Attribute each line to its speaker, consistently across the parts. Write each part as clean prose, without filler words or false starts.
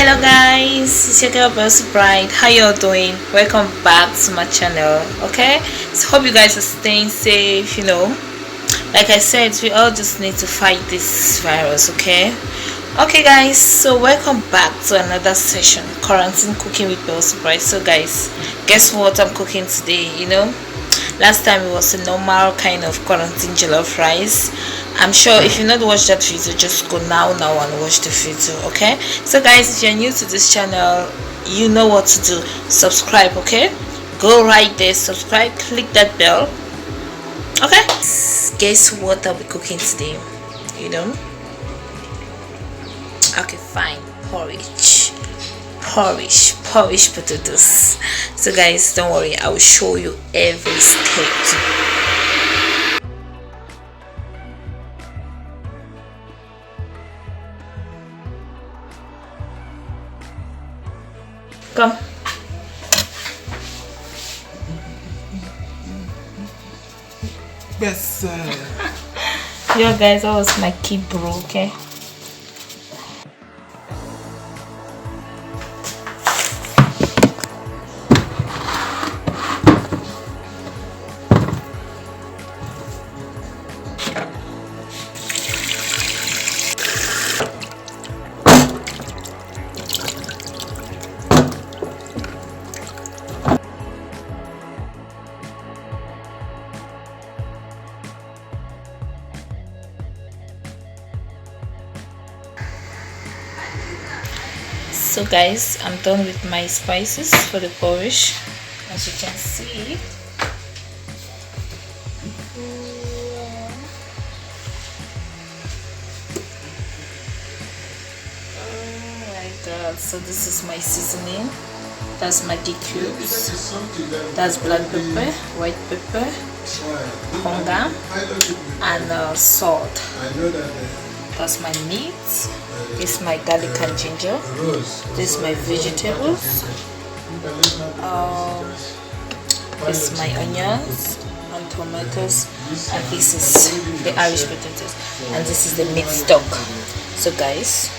Speaker 1: Hello guys, it's your girl Belsy. How y'all doing? Welcome back to my channel. Okay, so hope you guys are staying safe. Like I said, we all just need to fight this virus. Okay guys, so welcome back to another session, quarantine cooking with Belsy. So guys, guess what I'm cooking today? Last time it was a normal kind of quarantine jollof rice. I'm sure if you not watched that video, just go now and watch the video. Okay, so guys, if you're new to this channel, you know what to do. Subscribe. Okay, go right there, subscribe, click that bell. Okay, guess what I'll be cooking today? Okay, fine. Porridge potatoes. So guys, don't worry, I will show you every step. Come.
Speaker 2: Yes, sir.
Speaker 1: Yo guys, that was my key bro. Okay, so guys, I'm done with my spices for the porridge. As you can see, oh my god, so this is my seasoning. That's Maggi cubes, that's black pepper, white pepper, hunger, and salt. That's my meat. This is my garlic and ginger. This is my vegetables. This is my onions and tomatoes, and this is the Irish potatoes, and this is the meat stock. So guys,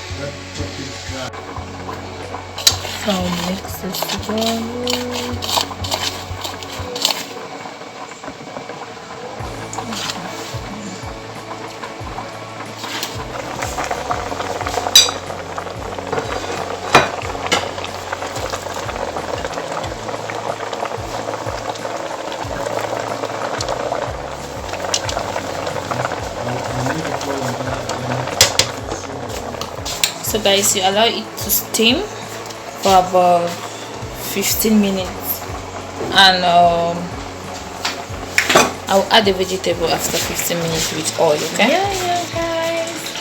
Speaker 1: I'll mix this together. So guys, you allow it to steam for about 15 minutes, and I'll add the vegetable after 15 minutes with oil. Okay, yeah guys,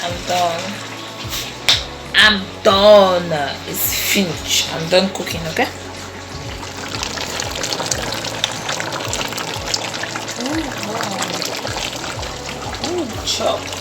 Speaker 1: I'm done. It's finished. I'm done cooking. Okay, oh wow, chop.